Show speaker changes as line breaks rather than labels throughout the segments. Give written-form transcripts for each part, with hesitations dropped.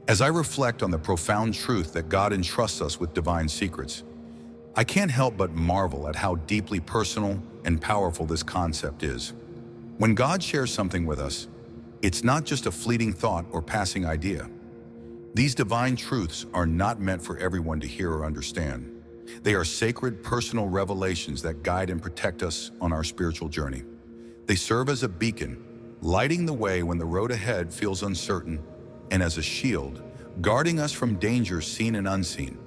As I reflect on the profound truth that God entrusts us with divine secrets, I can't help but marvel at how deeply personal and powerful this concept is. When God shares something with us, it's not just a fleeting thought or passing idea. These divine truths are not meant for everyone to hear or understand. They are sacred, personal revelations that guide and protect us on our spiritual journey. They serve as a beacon, lighting the way when the road ahead feels uncertain, and as a shield, guarding us from dangers seen and unseen.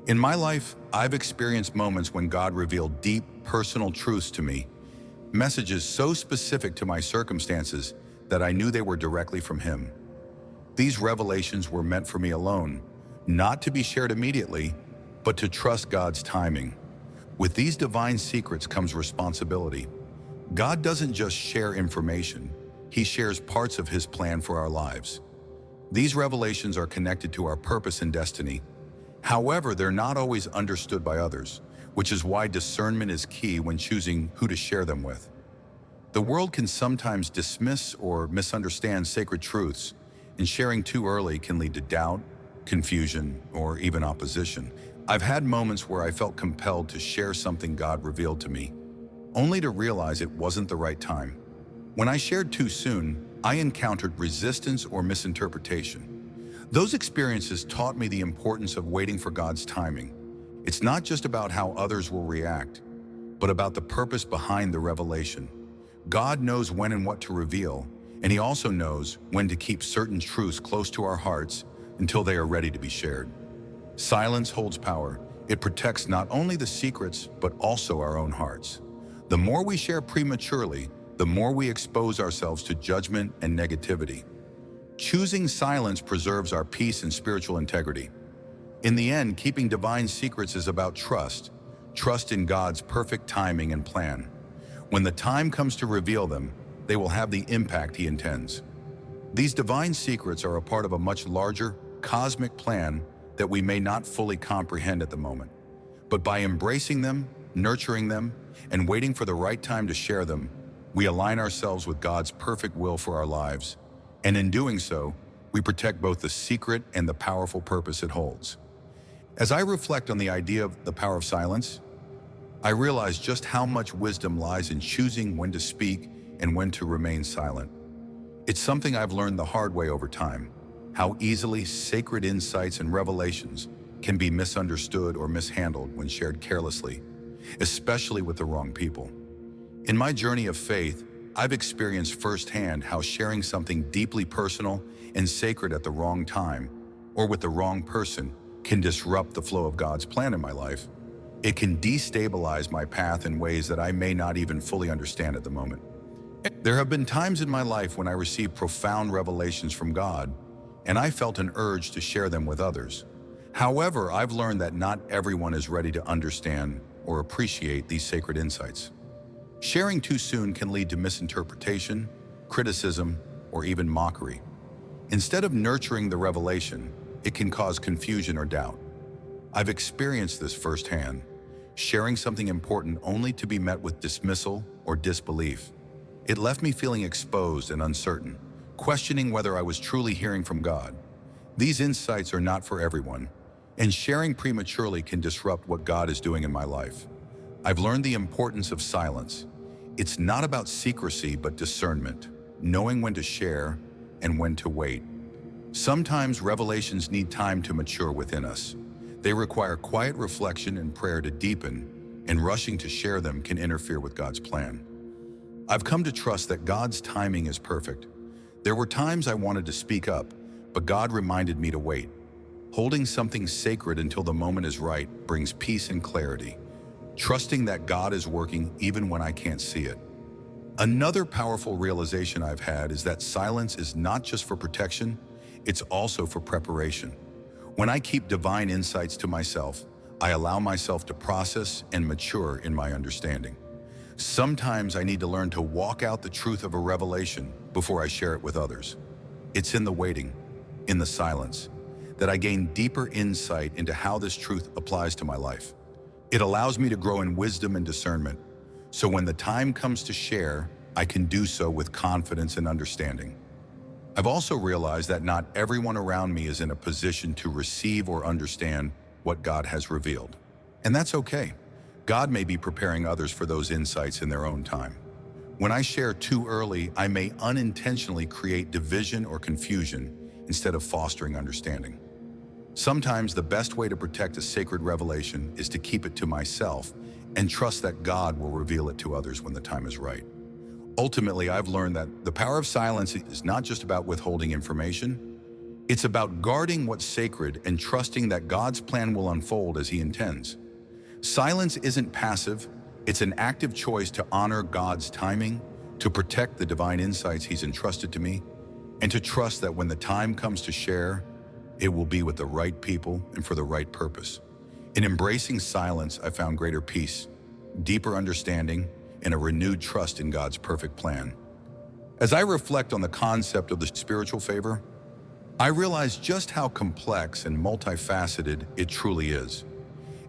In my life, I've experienced moments when God revealed deep, personal truths to me, messages so specific to my circumstances that I knew they were directly from Him. These revelations were meant for me alone, not to be shared immediately, but to trust God's timing. With these divine secrets comes responsibility. God doesn't just share information, He shares parts of His plan for our lives. These revelations are connected to our purpose and destiny. However, they're not always understood by others, which is why discernment is key when choosing who to share them with. The world can sometimes dismiss or misunderstand sacred truths, and sharing too early can lead to doubt, confusion, or even opposition. I've had moments where I felt compelled to share something God revealed to me, only to realize it wasn't the right time. When I shared too soon, I encountered resistance or misinterpretation. Those experiences taught me the importance of waiting for God's timing. It's not just about how others will react, but about the purpose behind the revelation. God knows when and what to reveal, and He also knows when to keep certain truths close to our hearts until they are ready to be shared. Silence holds power. It protects not only the secrets, but also our own hearts. The more we share prematurely, the more we expose ourselves to judgment and negativity. Choosing silence preserves our peace and spiritual integrity. In the end, keeping divine secrets is about trust in God's perfect timing and plan. When the time comes to reveal them, they will have the impact He intends. These divine secrets are a part of a much larger, cosmic plan that we may not fully comprehend at the moment. But by embracing them, nurturing them, and waiting for the right time to share them, we align ourselves with God's perfect will for our lives. And in doing so, we protect both the secret and the powerful purpose it holds. As I reflect on the idea of the power of silence, I realize just how much wisdom lies in choosing when to speak and when to remain silent. It's something I've learned the hard way over time, how easily sacred insights and revelations can be misunderstood or mishandled when shared carelessly, especially with the wrong people. In my journey of faith, I've experienced firsthand how sharing something deeply personal and sacred at the wrong time or with the wrong person can disrupt the flow of God's plan in my life. It can destabilize my path in ways that I may not even fully understand at the moment. There have been times in my life when I received profound revelations from God, and I felt an urge to share them with others. However, I've learned that not everyone is ready to understand or appreciate these sacred insights. Sharing too soon can lead to misinterpretation, criticism, or even mockery. Instead of nurturing the revelation, it can cause confusion or doubt. I've experienced this firsthand, sharing something important only to be met with dismissal or disbelief. It left me feeling exposed and uncertain, questioning whether I was truly hearing from God. These insights are not for everyone, and sharing prematurely can disrupt what God is doing in my life. I've learned the importance of silence. It's not about secrecy, but discernment, knowing when to share and when to wait. Sometimes revelations need time to mature within us. They require quiet reflection and prayer to deepen, and rushing to share them can interfere with God's plan. I've come to trust that God's timing is perfect. There were times I wanted to speak up, but God reminded me to wait. Holding something sacred until the moment is right brings peace and clarity, trusting that God is working even when I can't see it. Another powerful realization I've had is that silence is not just for protection, it's also for preparation. When I keep divine insights to myself, I allow myself to process and mature in my understanding. Sometimes I need to learn to walk out the truth of a revelation before I share it with others. It's in the waiting, in the silence, that I gain deeper insight into how this truth applies to my life. It allows me to grow in wisdom and discernment, so when the time comes to share, I can do so with confidence and understanding. I've also realized that not everyone around me is in a position to receive or understand what God has revealed. And that's okay. God may be preparing others for those insights in their own time. When I share too early, I may unintentionally create division or confusion instead of fostering understanding. Sometimes the best way to protect a sacred revelation is to keep it to myself and trust that God will reveal it to others when the time is right. Ultimately, I've learned that the power of silence is not just about withholding information. It's about guarding what's sacred and trusting that God's plan will unfold as He intends. Silence isn't passive, it's an active choice to honor God's timing, to protect the divine insights He's entrusted to me, and to trust that when the time comes to share, it will be with the right people and for the right purpose. In embracing silence, I found greater peace, deeper understanding, and a renewed trust in God's perfect plan. As I reflect on the concept of the spiritual favor, I realize just how complex and multifaceted it truly is.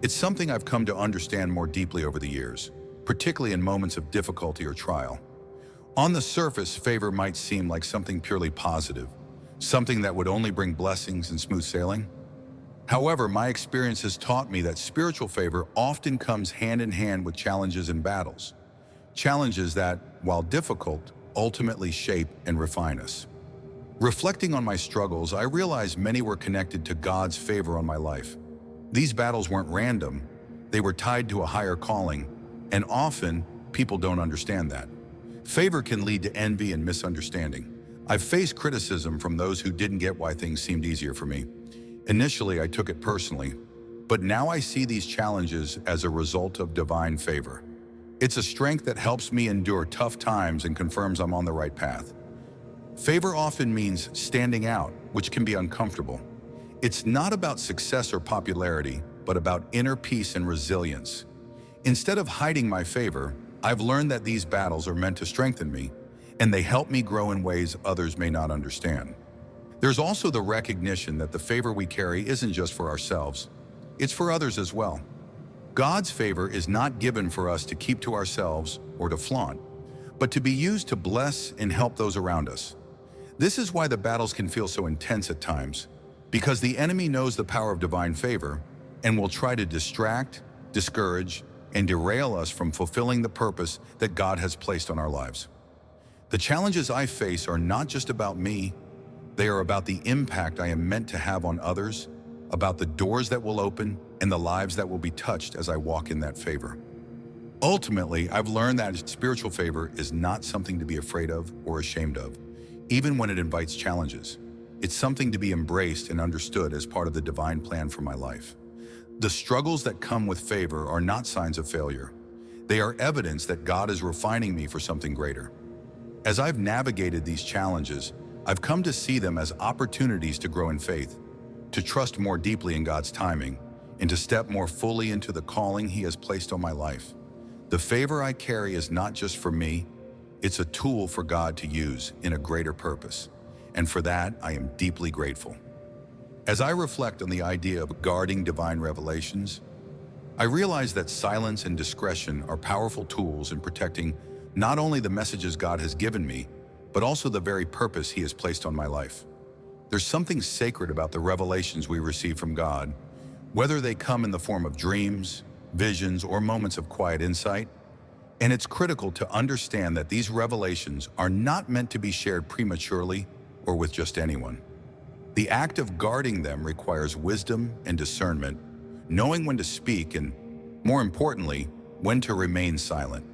It's something I've come to understand more deeply over the years, particularly in moments of difficulty or trial. On the surface, favor might seem like something purely positive, something that would only bring blessings and smooth sailing. However, my experience has taught me that spiritual favor often comes hand in hand with challenges and battles. Challenges that, while difficult, ultimately shape and refine us. Reflecting on my struggles, I realized many were connected to God's favor on my life. These battles weren't random, they were tied to a higher calling, and often people don't understand that. Favor can lead to envy and misunderstanding. I've faced criticism from those who didn't get why things seemed easier for me. Initially, I took it personally, but now I see these challenges as a result of divine favor. It's a strength that helps me endure tough times and confirms I'm on the right path. Favor often means standing out, which can be uncomfortable. It's not about success or popularity, but about inner peace and resilience. Instead of hiding my favor, I've learned that these battles are meant to strengthen me, and they help me grow in ways others may not understand. There's also the recognition that the favor we carry isn't just for ourselves, it's for others as well. God's favor is not given for us to keep to ourselves or to flaunt, but to be used to bless and help those around us. This is why the battles can feel so intense at times, because the enemy knows the power of divine favor and will try to distract, discourage, and derail us from fulfilling the purpose that God has placed on our lives. The challenges I face are not just about me, they are about the impact I am meant to have on others, about the doors that will open and the lives that will be touched as I walk in that favor. Ultimately, I've learned that spiritual favor is not something to be afraid of or ashamed of, even when it invites challenges. It's something to be embraced and understood as part of the divine plan for my life. The struggles that come with favor are not signs of failure. They are evidence that God is refining me for something greater. As I've navigated these challenges, I've come to see them as opportunities to grow in faith, to trust more deeply in God's timing, and to step more fully into the calling He has placed on my life. The favor I carry is not just for me, it's a tool for God to use in a greater purpose. And for that, I am deeply grateful. As I reflect on the idea of guarding divine revelations, I realize that silence and discretion are powerful tools in protecting not only the messages God has given me, but also the very purpose He has placed on my life. There's something sacred about the revelations we receive from God, whether they come in the form of dreams, visions, or moments of quiet insight. And it's critical to understand that these revelations are not meant to be shared prematurely or with just anyone. The act of guarding them requires wisdom and discernment, knowing when to speak and, more importantly, when to remain silent.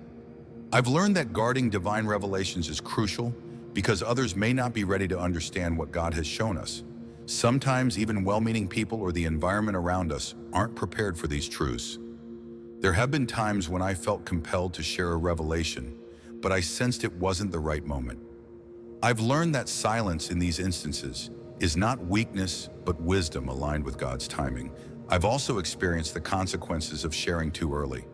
I've learned that guarding divine revelations is crucial because others may not be ready to understand what God has shown us. Sometimes even well-meaning people or the environment around us aren't prepared for these truths. There have been times when I felt compelled to share a revelation, but I sensed it wasn't the right moment. I've learned that silence in these instances is not weakness, but wisdom aligned with God's timing. I've also experienced the consequences of sharing too early.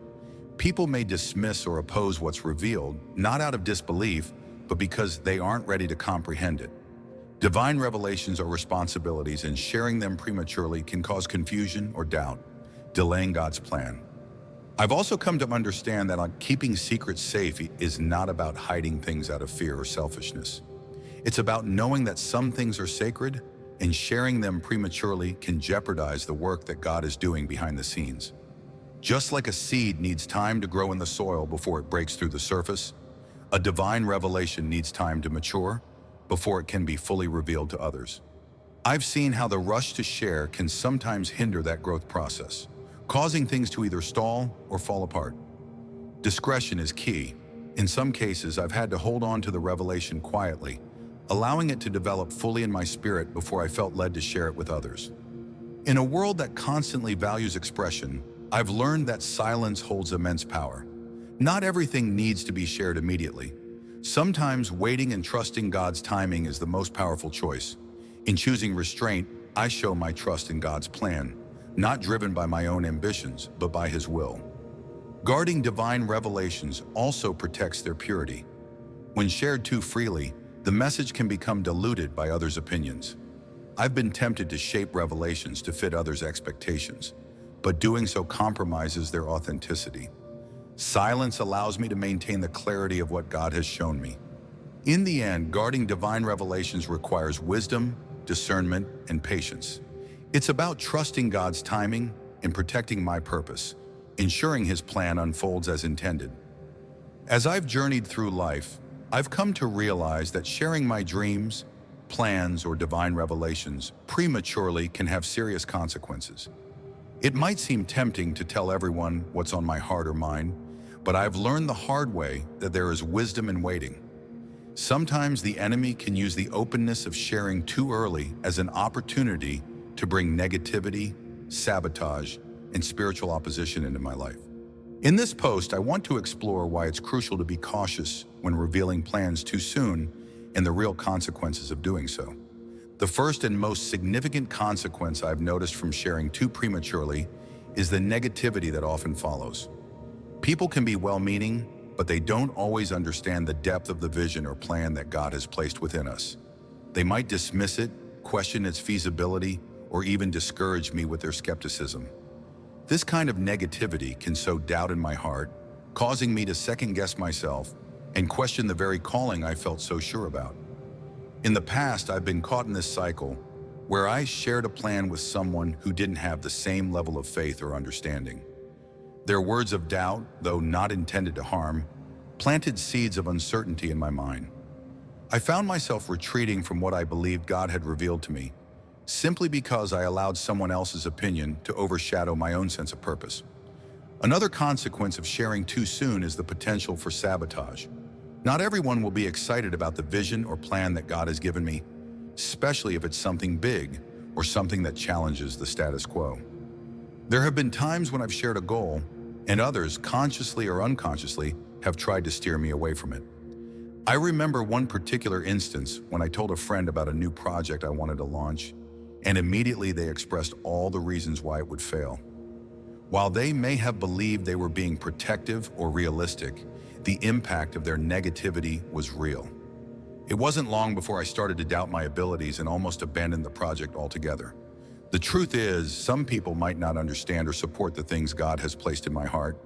People may dismiss or oppose what's revealed, not out of disbelief, but because they aren't ready to comprehend it. Divine revelations are responsibilities, and sharing them prematurely can cause confusion or doubt, delaying God's plan. I've also come to understand that keeping secrets safe is not about hiding things out of fear or selfishness. It's about knowing that some things are sacred, and sharing them prematurely can jeopardize the work that God is doing behind the scenes. Just like a seed needs time to grow in the soil before it breaks through the surface, a divine revelation needs time to mature before it can be fully revealed to others. I've seen how the rush to share can sometimes hinder that growth process, causing things to either stall or fall apart. Discretion is key. In some cases, I've had to hold on to the revelation quietly, allowing it to develop fully in my spirit before I felt led to share it with others. In a world that constantly values expression, I've learned that silence holds immense power. Not everything needs to be shared immediately. Sometimes waiting and trusting God's timing is the most powerful choice. In choosing restraint, I show my trust in God's plan, not driven by my own ambitions, but by His will. Guarding divine revelations also protects their purity. When shared too freely, the message can become diluted by others' opinions. I've been tempted to shape revelations to fit others' expectations, but doing so compromises their authenticity. Silence allows me to maintain the clarity of what God has shown me. In the end, guarding divine revelations requires wisdom, discernment, and patience. It's about trusting God's timing and protecting my purpose, ensuring His plan unfolds as intended. As I've journeyed through life, I've come to realize that sharing my dreams, plans, or divine revelations prematurely can have serious consequences. It might seem tempting to tell everyone what's on my heart or mind, but I've learned the hard way that there is wisdom in waiting. Sometimes the enemy can use the openness of sharing too early as an opportunity to bring negativity, sabotage, and spiritual opposition into my life. In this post, I want to explore why it's crucial to be cautious when revealing plans too soon and the real consequences of doing so. The first and most significant consequence I've noticed from sharing too prematurely is the negativity that often follows. People can be well-meaning, but they don't always understand the depth of the vision or plan that God has placed within us. They might dismiss it, question its feasibility, or even discourage me with their skepticism. This kind of negativity can sow doubt in my heart, causing me to second-guess myself and question the very calling I felt so sure about. In the past, I've been caught in this cycle where I shared a plan with someone who didn't have the same level of faith or understanding. Their words of doubt, though not intended to harm, planted seeds of uncertainty in my mind. I found myself retreating from what I believed God had revealed to me, simply because I allowed someone else's opinion to overshadow my own sense of purpose. Another consequence of sharing too soon is the potential for sabotage. Not everyone will be excited about the vision or plan that God has given me, especially if it's something big or something that challenges the status quo. There have been times when I've shared a goal, and others, consciously or unconsciously, have tried to steer me away from it. I remember one particular instance when I told a friend about a new project I wanted to launch, and immediately they expressed all the reasons why it would fail. While they may have believed they were being protective or realistic, the impact of their negativity was real. It wasn't long before I started to doubt my abilities and almost abandoned the project altogether. The truth is, some people might not understand or support the things God has placed in my heart,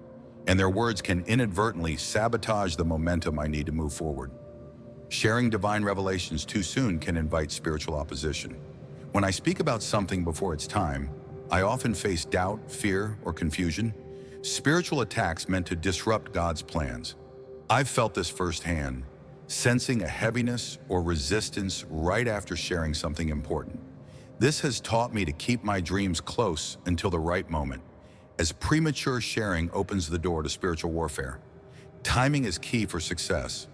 and their words can inadvertently sabotage the momentum I need to move forward. Sharing divine revelations too soon can invite spiritual opposition. When I speak about something before it's time, I often face doubt, fear, or confusion, spiritual attacks meant to disrupt God's plans. I've felt this firsthand, sensing a heaviness or resistance right after sharing something important. This has taught me to keep my dreams close until the right moment, as premature sharing opens the door to spiritual warfare. Timing is key for success.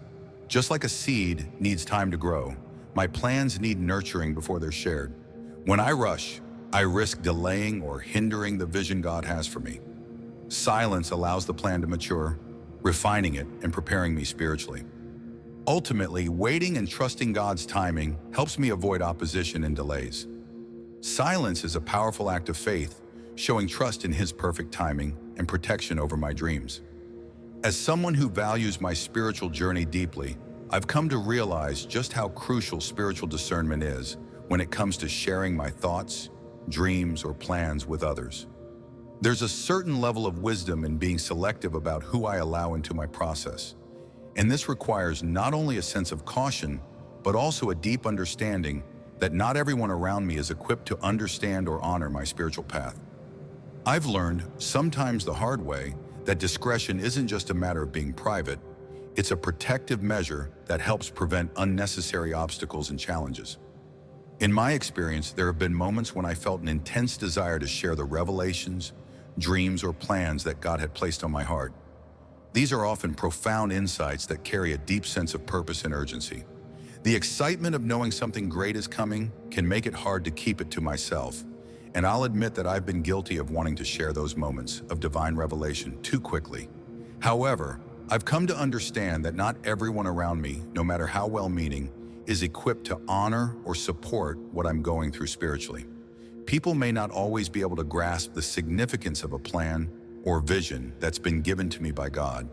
Just like a seed needs time to grow, my plans need nurturing before they're shared. When I rush, I risk delaying or hindering the vision God has for me. Silence allows the plan to mature, refining it and preparing me spiritually. Ultimately, waiting and trusting God's timing helps me avoid opposition and delays. Silence is a powerful act of faith, showing trust in His perfect timing and protection over my dreams. As someone who values my spiritual journey deeply, I've come to realize just how crucial spiritual discernment is when it comes to sharing my thoughts, dreams, or plans with others. There's a certain level of wisdom in being selective about who I allow into my process, and this requires not only a sense of caution, but also a deep understanding that not everyone around me is equipped to understand or honor my spiritual path. I've learned, sometimes the hard way, that discretion isn't just a matter of being private, it's a protective measure that helps prevent unnecessary obstacles and challenges. In my experience, there have been moments when I felt an intense desire to share the revelations, dreams, or plans that God had placed on my heart. These are often profound insights that carry a deep sense of purpose and urgency. The excitement of knowing something great is coming can make it hard to keep it to myself, and I'll admit that I've been guilty of wanting to share those moments of divine revelation too quickly. However, I've come to understand that not everyone around me, no matter how well-meaning, is equipped to honor or support what I'm going through spiritually. People may not always be able to grasp the significance of a plan or vision that's been given to me by God,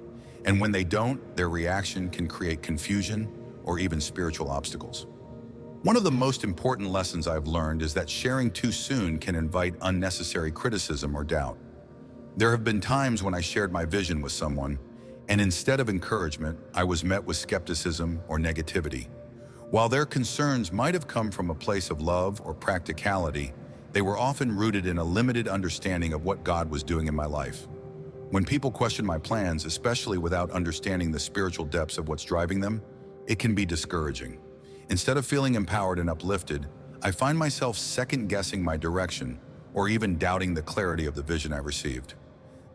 and when they don't, their reaction can create confusion or even spiritual obstacles. One of the most important lessons I've learned is that sharing too soon can invite unnecessary criticism or doubt. There have been times when I shared my vision with someone, and instead of encouragement, I was met with skepticism or negativity. While their concerns might have come from a place of love or practicality, they were often rooted in a limited understanding of what God was doing in my life. When people question my plans, especially without understanding the spiritual depths of what's driving them, it can be discouraging. Instead of feeling empowered and uplifted, I find myself second-guessing my direction or even doubting the clarity of the vision I received.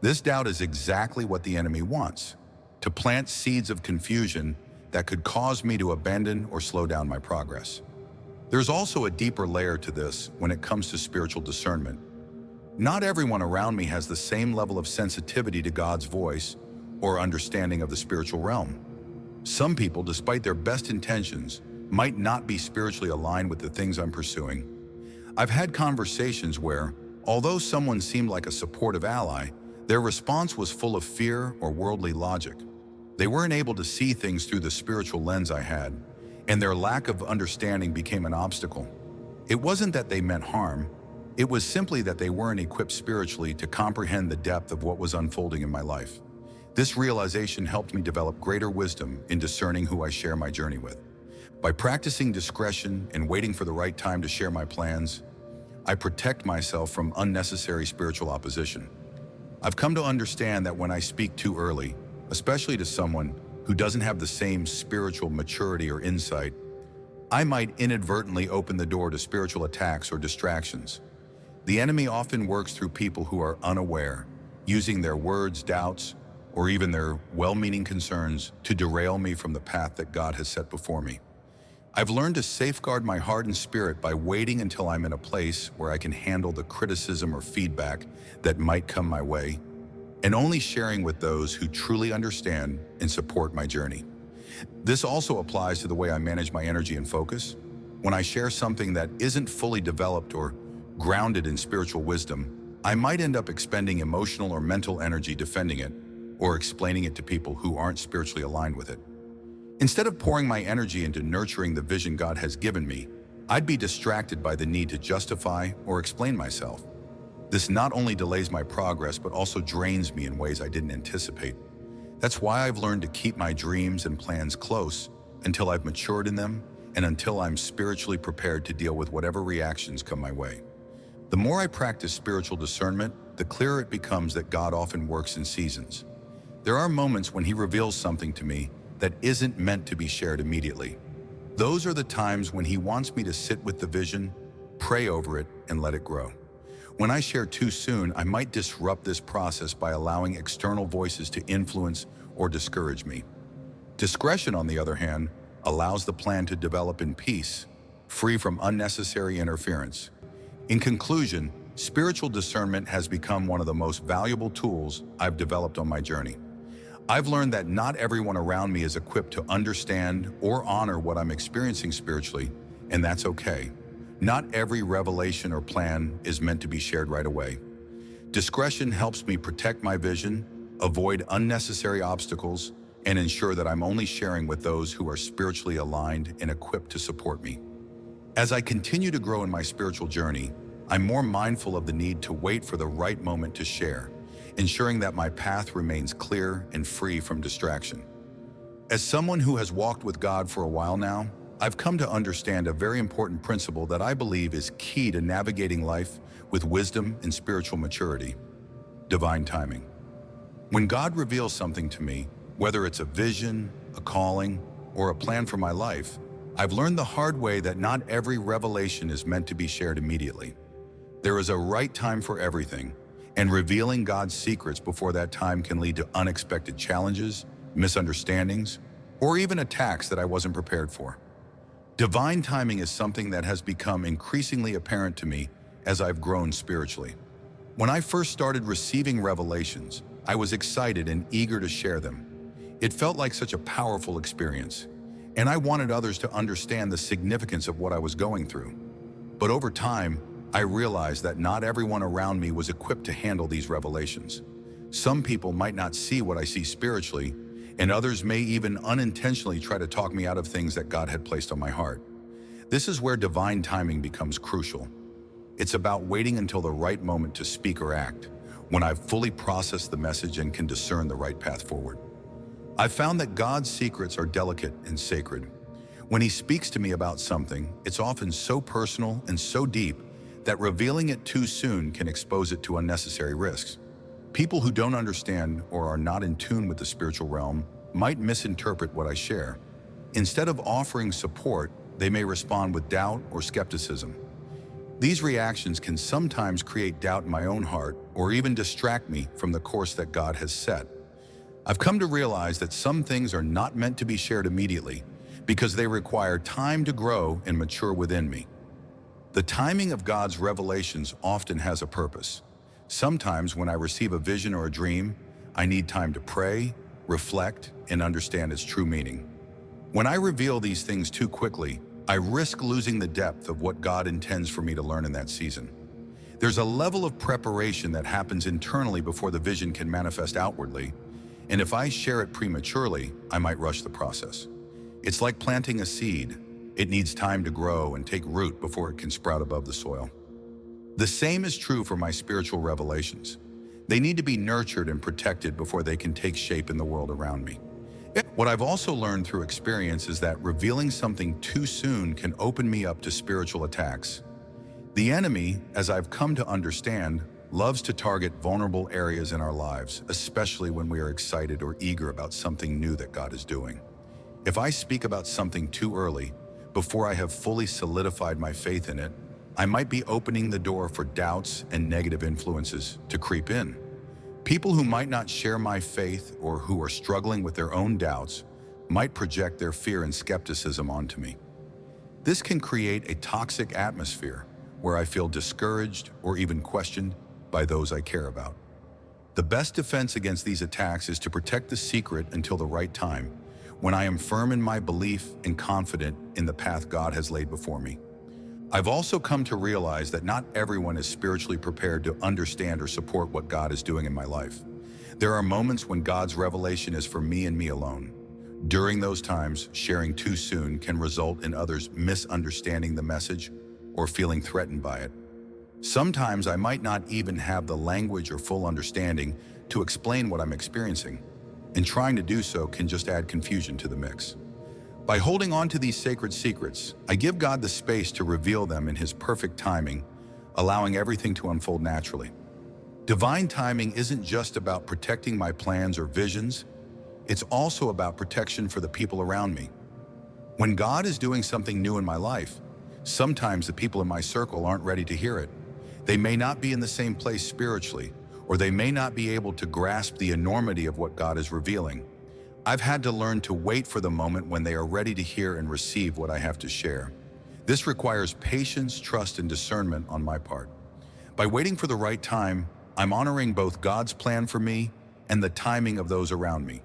This doubt is exactly what the enemy wants, to plant seeds of confusion that could cause me to abandon or slow down my progress. There's also a deeper layer to this when it comes to spiritual discernment. Not everyone around me has the same level of sensitivity to God's voice or understanding of the spiritual realm. Some people, despite their best intentions, might not be spiritually aligned with the things I'm pursuing. I've had conversations where, although someone seemed like a supportive ally, their response was full of fear or worldly logic. They weren't able to see things through the spiritual lens I had, and their lack of understanding became an obstacle. It wasn't that they meant harm, it was simply that they weren't equipped spiritually to comprehend the depth of what was unfolding in my life. This realization helped me develop greater wisdom in discerning who I share my journey with. By practicing discretion and waiting for the right time to share my plans, I protect myself from unnecessary spiritual opposition. I've come to understand that when I speak too early, especially to someone who doesn't have the same spiritual maturity or insight, I might inadvertently open the door to spiritual attacks or distractions. The enemy often works through people who are unaware, using their words, doubts, or even their well-meaning concerns to derail me from the path that God has set before me. I've learned to safeguard my heart and spirit by waiting until I'm in a place where I can handle the criticism or feedback that might come my way, and only sharing with those who truly understand and support my journey. This also applies to the way I manage my energy and focus. When I share something that isn't fully developed or grounded in spiritual wisdom, I might end up expending emotional or mental energy defending it or explaining it to people who aren't spiritually aligned with it. Instead of pouring my energy into nurturing the vision God has given me, I'd be distracted by the need to justify or explain myself. This not only delays my progress, but also drains me in ways I didn't anticipate. That's why I've learned to keep my dreams and plans close until I've matured in them and until I'm spiritually prepared to deal with whatever reactions come my way. The more I practice spiritual discernment, the clearer it becomes that God often works in seasons. There are moments when He reveals something to me that isn't meant to be shared immediately. Those are the times when He wants me to sit with the vision, pray over it, and let it grow. When I share too soon, I might disrupt this process by allowing external voices to influence or discourage me. Discretion, on the other hand, allows the plan to develop in peace, free from unnecessary interference. In conclusion, spiritual discernment has become one of the most valuable tools I've developed on my journey. I've learned that not everyone around me is equipped to understand or honor what I'm experiencing spiritually, and that's okay. Not every revelation or plan is meant to be shared right away. Discretion helps me protect my vision, avoid unnecessary obstacles, and ensure that I'm only sharing with those who are spiritually aligned and equipped to support me. As I continue to grow in my spiritual journey, I'm more mindful of the need to wait for the right moment to share, ensuring that my path remains clear and free from distraction. As someone who has walked with God for a while now, I've come to understand a very important principle that I believe is key to navigating life with wisdom and spiritual maturity: divine timing. When God reveals something to me, whether it's a vision, a calling, or a plan for my life, I've learned the hard way that not every revelation is meant to be shared immediately. There is a right time for everything, and revealing God's secrets before that time can lead to unexpected challenges, misunderstandings, or even attacks that I wasn't prepared for. Divine timing is something that has become increasingly apparent to me as I've grown spiritually. When I first started receiving revelations, I was excited and eager to share them. It felt like such a powerful experience, and I wanted others to understand the significance of what I was going through. But over time, I realized that not everyone around me was equipped to handle these revelations. Some people might not see what I see spiritually, and others may even unintentionally try to talk me out of things that God had placed on my heart. This is where divine timing becomes crucial. It's about waiting until the right moment to speak or act, when I've fully processed the message and can discern the right path forward. I've found that God's secrets are delicate and sacred. When He speaks to me about something, it's often so personal and so deep that revealing it too soon can expose it to unnecessary risks. People who don't understand or are not in tune with the spiritual realm might misinterpret what I share. Instead of offering support, they may respond with doubt or skepticism. These reactions can sometimes create doubt in my own heart or even distract me from the course that God has set. I've come to realize that some things are not meant to be shared immediately because they require time to grow and mature within me. The timing of God's revelations often has a purpose. Sometimes when I receive a vision or a dream, I need time to pray, reflect, and understand its true meaning. When I reveal these things too quickly, I risk losing the depth of what God intends for me to learn in that season. There's a level of preparation that happens internally before the vision can manifest outwardly, and if I share it prematurely, I might rush the process. It's like planting a seed. It needs time to grow and take root before it can sprout above the soil. The same is true for my spiritual revelations. They need to be nurtured and protected before they can take shape in the world around me. What I've also learned through experience is that revealing something too soon can open me up to spiritual attacks. The enemy, as I've come to understand, loves to target vulnerable areas in our lives, especially when we are excited or eager about something new that God is doing. If I speak about something too early, before I have fully solidified my faith in it, I might be opening the door for doubts and negative influences to creep in. People who might not share my faith or who are struggling with their own doubts might project their fear and skepticism onto me. This can create a toxic atmosphere where I feel discouraged or even questioned by those I care about. The best defense against these attacks is to protect the secret until the right time, when I am firm in my belief and confident in the path God has laid before me. I've also come to realize that not everyone is spiritually prepared to understand or support what God is doing in my life. There are moments when God's revelation is for me and me alone. During those times, sharing too soon can result in others misunderstanding the message or feeling threatened by it. Sometimes I might not even have the language or full understanding to explain what I'm experiencing, and trying to do so can just add confusion to the mix. By holding on to these sacred secrets, I give God the space to reveal them in His perfect timing, allowing everything to unfold naturally. Divine timing isn't just about protecting my plans or visions, it's also about protection for the people around me. When God is doing something new in my life, sometimes the people in my circle aren't ready to hear it. They may not be in the same place spiritually, or they may not be able to grasp the enormity of what God is revealing. I've had to learn to wait for the moment when they are ready to hear and receive what I have to share. This requires patience, trust, and discernment on my part. By waiting for the right time, I'm honoring both God's plan for me and the timing of those around me.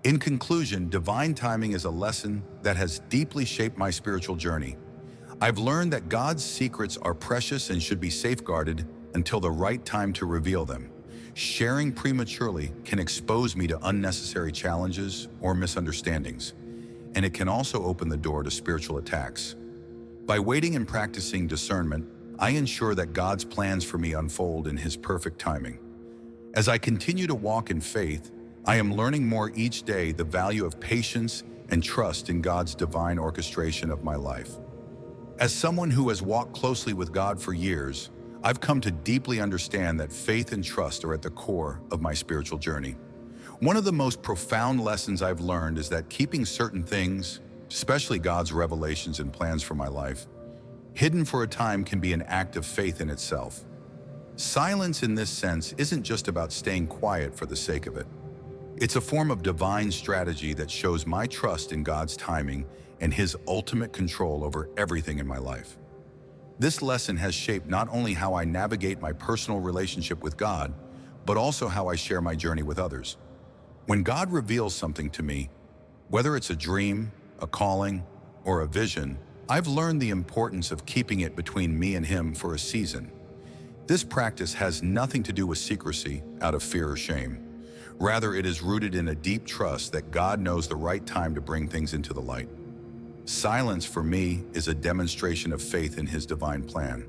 In conclusion, divine timing is a lesson that has deeply shaped my spiritual journey. I've learned that God's secrets are precious and should be safeguarded until the right time to reveal them. Sharing prematurely can expose me to unnecessary challenges or misunderstandings, and it can also open the door to spiritual attacks. By waiting and practicing discernment, I ensure that God's plans for me unfold in His perfect timing. As I continue to walk in faith, I am learning more each day the value of patience and trust in God's divine orchestration of my life. As someone who has walked closely with God for years, I've come to deeply understand that faith and trust are at the core of my spiritual journey. One of the most profound lessons I've learned is that keeping certain things, especially God's revelations and plans for my life, hidden for a time can be an act of faith in itself. Silence in this sense isn't just about staying quiet for the sake of it. It's a form of divine strategy that shows my trust in God's timing and His ultimate control over everything in my life. This lesson has shaped not only how I navigate my personal relationship with God, but also how I share my journey with others. When God reveals something to me, whether it's a dream, a calling, or a vision, I've learned the importance of keeping it between me and Him for a season. This practice has nothing to do with secrecy out of fear or shame. Rather, it is rooted in a deep trust that God knows the right time to bring things into the light. Silence, for me, is a demonstration of faith in His divine plan.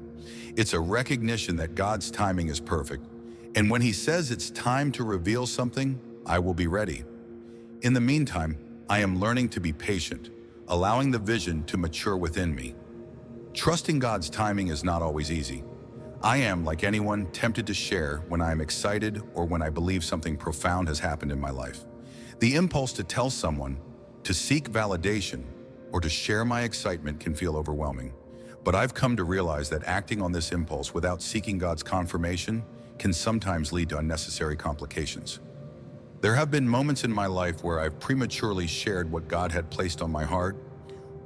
It's a recognition that God's timing is perfect, and when He says it's time to reveal something, I will be ready. In the meantime, I am learning to be patient, allowing the vision to mature within me. Trusting God's timing is not always easy. I am, like anyone, tempted to share when I am excited or when I believe something profound has happened in my life. The impulse to tell someone, to seek validation, or to share my excitement can feel overwhelming. But I've come to realize that acting on this impulse without seeking God's confirmation can sometimes lead to unnecessary complications. There have been moments in my life where I've prematurely shared what God had placed on my heart,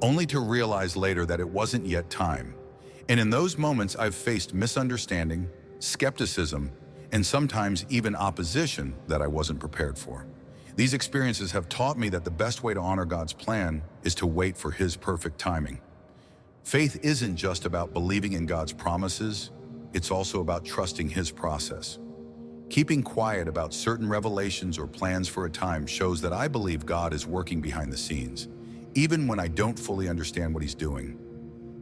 only to realize later that it wasn't yet time. And in those moments, I've faced misunderstanding, skepticism, and sometimes even opposition that I wasn't prepared for. These experiences have taught me that the best way to honor God's plan is to wait for His perfect timing. Faith isn't just about believing in God's promises, it's also about trusting His process. Keeping quiet about certain revelations or plans for a time shows that I believe God is working behind the scenes, even when I don't fully understand what He's doing.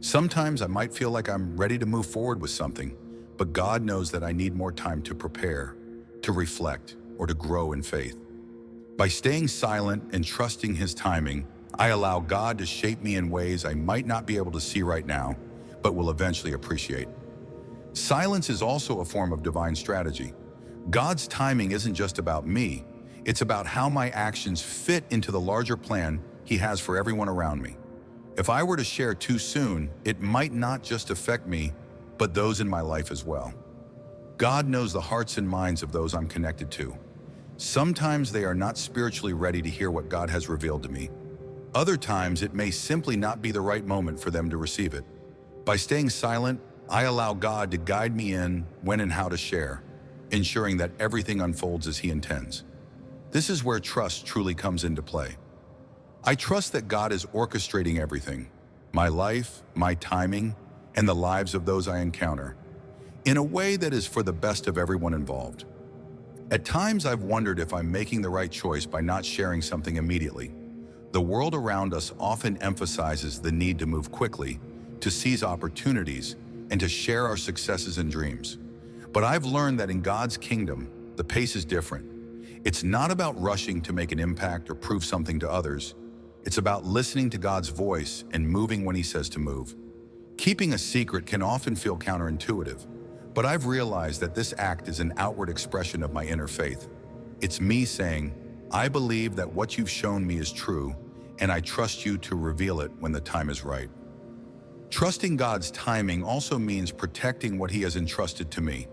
Sometimes I might feel like I'm ready to move forward with something, but God knows that I need more time to prepare, to reflect, or to grow in faith. By staying silent and trusting His timing, I allow God to shape me in ways I might not be able to see right now, but will eventually appreciate. Silence is also a form of divine strategy. God's timing isn't just about me, it's about how my actions fit into the larger plan He has for everyone around me. If I were to share too soon, it might not just affect me, but those in my life as well. God knows the hearts and minds of those I'm connected to. Sometimes they are not spiritually ready to hear what God has revealed to me. Other times it may simply not be the right moment for them to receive it. By staying silent, I allow God to guide me in when and how to share, ensuring that everything unfolds as He intends. This is where trust truly comes into play. I trust that God is orchestrating everything, my life, my timing, and the lives of those I encounter, in a way that is for the best of everyone involved. At times I've wondered if I'm making the right choice by not sharing something immediately. The world around us often emphasizes the need to move quickly, to seize opportunities, and to share our successes and dreams. But I've learned that in God's kingdom, the pace is different. It's not about rushing to make an impact or prove something to others. It's about listening to God's voice and moving when He says to move. Keeping a secret can often feel counterintuitive, but I've realized that this act is an outward expression of my inner faith. It's me saying, I believe that what you've shown me is true, and I trust you to reveal it when the time is right. Trusting God's timing also means protecting what He has entrusted to me.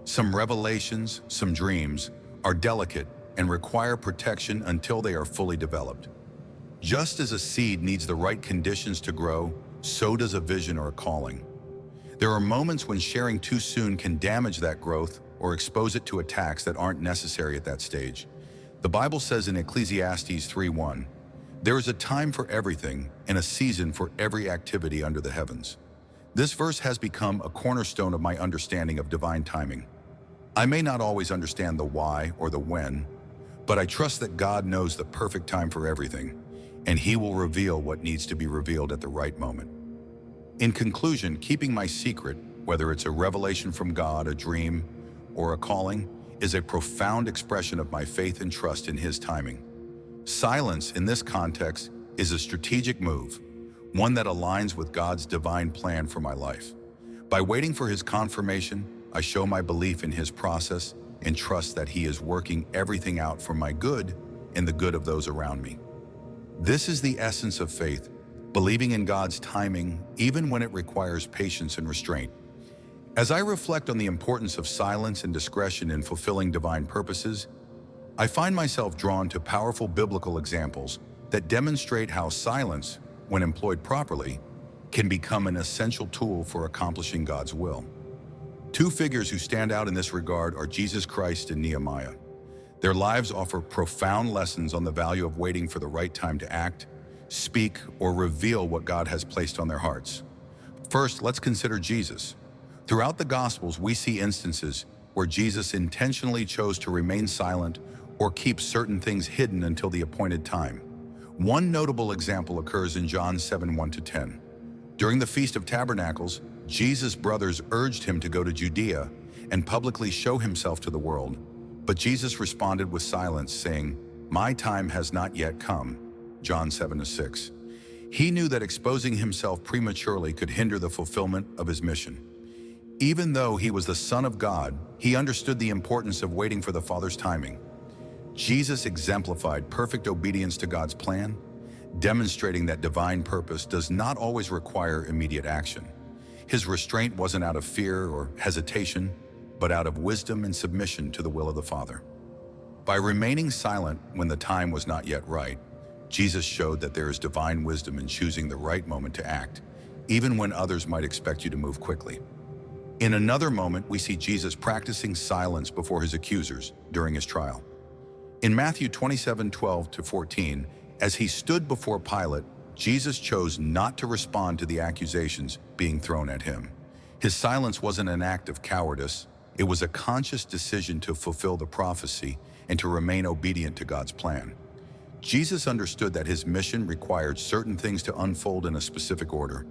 Some revelations, some dreams, are delicate and require protection until they are fully developed. Just as a seed needs the right conditions to grow, so does a vision or a calling. There are moments when sharing too soon can damage that growth or expose it to attacks that aren't necessary at that stage. The Bible says in Ecclesiastes 3:1, "There is a time for everything and a season for every activity under the heavens." This verse has become a cornerstone of my understanding of divine timing. I may not always understand the why or the when, but I trust that God knows the perfect time for everything, and He will reveal what needs to be revealed at the right moment. In conclusion, keeping my secret, whether it's a revelation from God, a dream, or a calling, is a profound expression of my faith and trust in His timing. Silence, in this context, is a strategic move, one that aligns with God's divine plan for my life. By waiting for his confirmation, I show my belief in his process and trust that he is working everything out for my good and the good of those around me. This is the essence of faith, believing in God's timing even when it requires patience and restraint. As I reflect on the importance of silence and discretion in fulfilling divine purposes, I find myself drawn to powerful biblical examples that demonstrate how silence, when employed properly, can become an essential tool for accomplishing God's will. Two figures who stand out in this regard are Jesus Christ and Nehemiah. Their lives offer profound lessons on the value of waiting for the right time to act, speak, or reveal what God has placed on their hearts. First, let's consider Jesus. Throughout the Gospels, we see instances where Jesus intentionally chose to remain silent or keep certain things hidden until the appointed time. One notable example occurs in John 7:1-10. During the Feast of Tabernacles, Jesus' brothers urged him to go to Judea and publicly show himself to the world. But Jesus responded with silence, saying, "My time has not yet come." John 7:6. He knew that exposing himself prematurely could hinder the fulfillment of his mission. Even though he was the Son of God, he understood the importance of waiting for the Father's timing. Jesus exemplified perfect obedience to God's plan, demonstrating that divine purpose does not always require immediate action. His restraint wasn't out of fear or hesitation, but out of wisdom and submission to the will of the Father. By remaining silent when the time was not yet right, Jesus showed that there is divine wisdom in choosing the right moment to act, even when others might expect you to move quickly. In another moment, we see Jesus practicing silence before his accusers during his trial. In Matthew 27:12-14, as he stood before Pilate, Jesus chose not to respond to the accusations being thrown at him. His silence wasn't an act of cowardice. It was a conscious decision to fulfill the prophecy and to remain obedient to God's plan. Jesus understood that his mission required certain things to unfold in a specific order,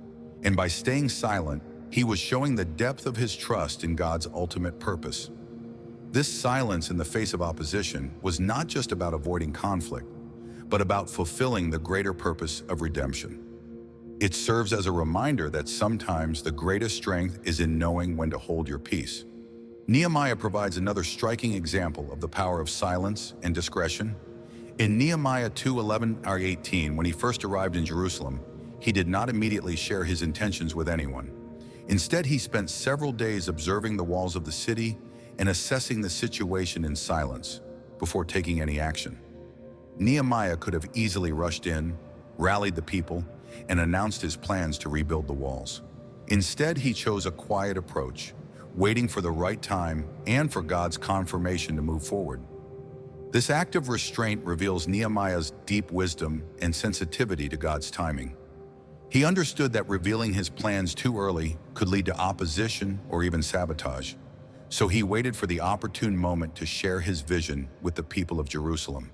and by staying silent, he was showing the depth of his trust in God's ultimate purpose. This silence in the face of opposition was not just about avoiding conflict, but about fulfilling the greater purpose of redemption. It serves as a reminder that sometimes the greatest strength is in knowing when to hold your peace. Nehemiah provides another striking example of the power of silence and discretion. In Nehemiah 2:11-18, when he first arrived in Jerusalem, he did not immediately share his intentions with anyone. Instead, he spent several days observing the walls of the city and assessing the situation in silence before taking any action. Nehemiah could have easily rushed in, rallied the people, and announced his plans to rebuild the walls. Instead, he chose a quiet approach, waiting for the right time and for God's confirmation to move forward. This act of restraint reveals Nehemiah's deep wisdom and sensitivity to God's timing. He understood that revealing his plans too early could lead to opposition or even sabotage, so he waited for the opportune moment to share his vision with the people of Jerusalem.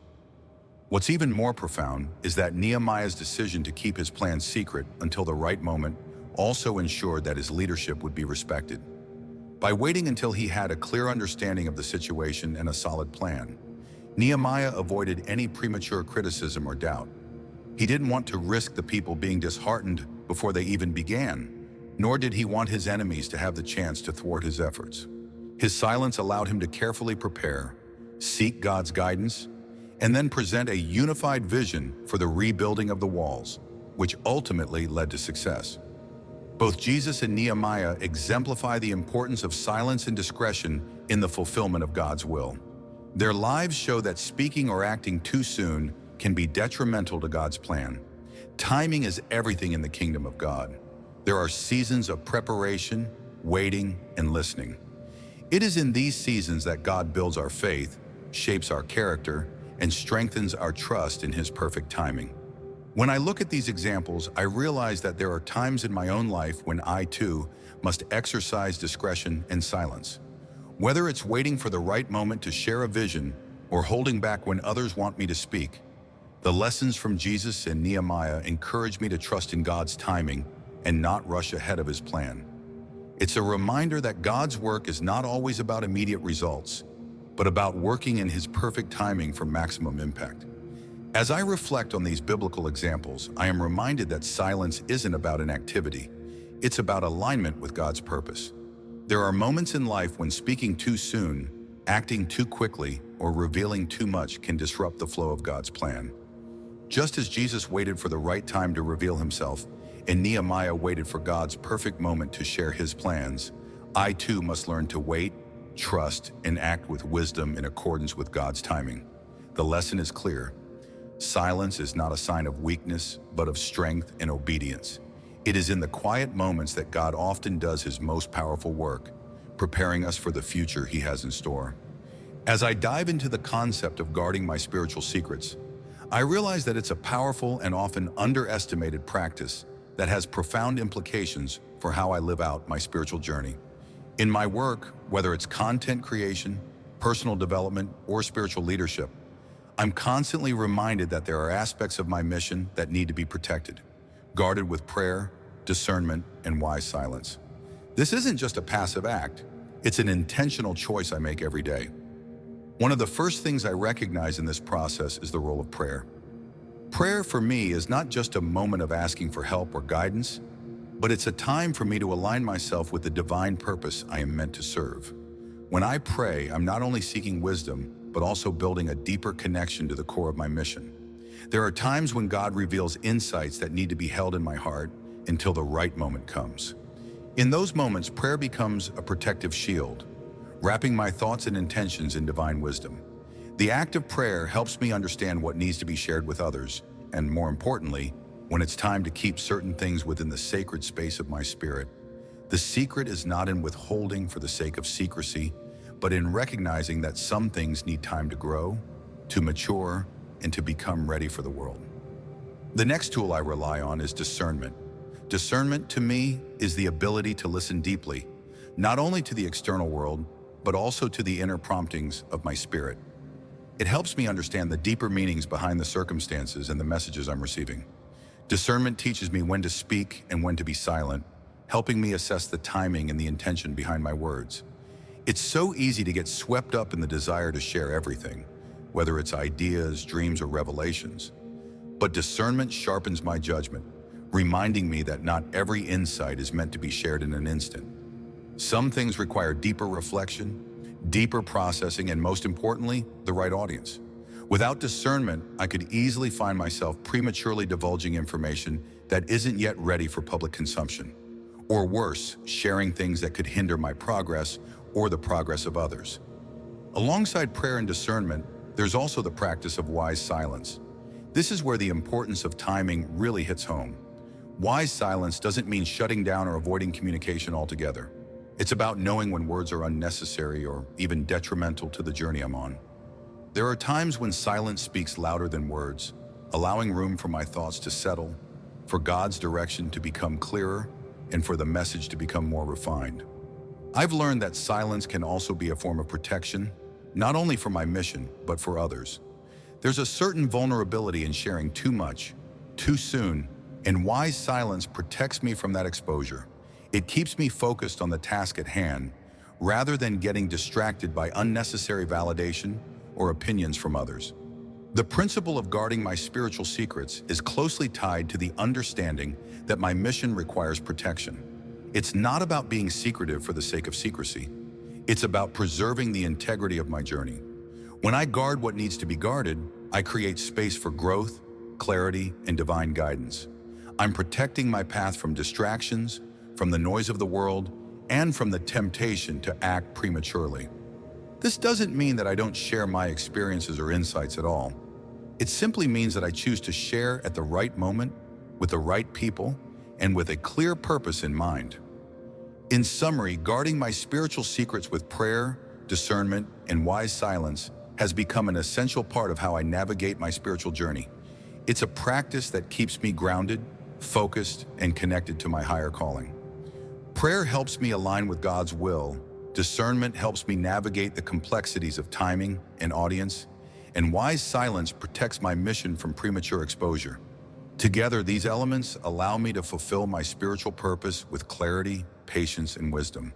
What's even more profound is that Nehemiah's decision to keep his plans secret until the right moment also ensured that his leadership would be respected. By waiting until he had a clear understanding of the situation and a solid plan, Nehemiah avoided any premature criticism or doubt. He didn't want to risk the people being disheartened before they even began, nor did he want his enemies to have the chance to thwart his efforts. His silence allowed him to carefully prepare, seek God's guidance, and then present a unified vision for the rebuilding of the walls, which ultimately led to success. Both Jesus and Nehemiah exemplify the importance of silence and discretion in the fulfillment of God's will. Their lives show that speaking or acting too soon can be detrimental to God's plan. Timing is everything in the kingdom of God. There are seasons of preparation, waiting, and listening. It is in these seasons that God builds our faith, shapes our character, and strengthens our trust in his perfect timing. When I look at these examples, I realize that there are times in my own life when I, too, must exercise discretion and silence. Whether it's waiting for the right moment to share a vision or holding back when others want me to speak, the lessons from Jesus and Nehemiah encourage me to trust in God's timing and not rush ahead of his plan. It's a reminder that God's work is not always about immediate results, but about working in his perfect timing for maximum impact. As I reflect on these biblical examples, I am reminded that silence isn't about inactivity. It's about alignment with God's purpose. There are moments in life when speaking too soon, acting too quickly, or revealing too much can disrupt the flow of God's plan. Just as Jesus waited for the right time to reveal himself, and Nehemiah waited for God's perfect moment to share his plans, I too must learn to wait, trust, and act with wisdom in accordance with God's timing. The lesson is clear. Silence is not a sign of weakness, but of strength and obedience. It is in the quiet moments that God often does his most powerful work, preparing us for the future he has in store. As I dive into the concept of guarding my spiritual secrets, I realize that it's a powerful and often underestimated practice that has profound implications for how I live out my spiritual journey. In my work, whether it's content creation, personal development, or spiritual leadership, I'm constantly reminded that there are aspects of my mission that need to be protected, guarded with prayer, discernment, and wise silence. This isn't just a passive act, it's an intentional choice I make every day. One of the first things I recognize in this process is the role of prayer. Prayer for me is not just a moment of asking for help or guidance, but it's a time for me to align myself with the divine purpose I am meant to serve. When I pray, I'm not only seeking wisdom, but also building a deeper connection to the core of my mission. There are times when God reveals insights that need to be held in my heart until the right moment comes. In those moments, prayer becomes a protective shield, wrapping my thoughts and intentions in divine wisdom. The act of prayer helps me understand what needs to be shared with others, and more importantly, when it's time to keep certain things within the sacred space of my spirit. The secret is not in withholding for the sake of secrecy, but in recognizing that some things need time to grow, to mature, and to become ready for the world. The next tool I rely on is discernment. Discernment, to me, is the ability to listen deeply, not only to the external world, but also to the inner promptings of my spirit. It helps me understand the deeper meanings behind the circumstances and the messages I'm receiving. Discernment teaches me when to speak and when to be silent, helping me assess the timing and the intention behind my words. It's so easy to get swept up in the desire to share everything, whether it's ideas, dreams, or revelations. But discernment sharpens my judgment, reminding me that not every insight is meant to be shared in an instant. Some things require deeper reflection, deeper processing, and most importantly, the right audience. Without discernment, I could easily find myself prematurely divulging information that isn't yet ready for public consumption. Or worse, sharing things that could hinder my progress or the progress of others. Alongside prayer and discernment, there's also the practice of wise silence. This is where the importance of timing really hits home. Wise silence doesn't mean shutting down or avoiding communication altogether. It's about knowing when words are unnecessary or even detrimental to the journey I'm on. There are times when silence speaks louder than words, allowing room for my thoughts to settle, for God's direction to become clearer, and for the message to become more refined. I've learned that silence can also be a form of protection, not only for my mission, but for others. There's a certain vulnerability in sharing too much, too soon, and wise silence protects me from that exposure. It keeps me focused on the task at hand, rather than getting distracted by unnecessary validation or opinions from others. The principle of guarding my spiritual secrets is closely tied to the understanding that my mission requires protection. It's not about being secretive for the sake of secrecy. It's about preserving the integrity of my journey. When I guard what needs to be guarded, I create space for growth, clarity, and divine guidance. I'm protecting my path from distractions, from the noise of the world, and from the temptation to act prematurely. This doesn't mean that I don't share my experiences or insights at all. It simply means that I choose to share at the right moment, with the right people, and with a clear purpose in mind. In summary, guarding my spiritual secrets with prayer, discernment, and wise silence has become an essential part of how I navigate my spiritual journey. It's a practice that keeps me grounded, focused, and connected to my higher calling. Prayer helps me align with God's will, discernment helps me navigate the complexities of timing and audience, and wise silence protects my mission from premature exposure. Together, these elements allow me to fulfill my spiritual purpose with clarity, patience, and wisdom.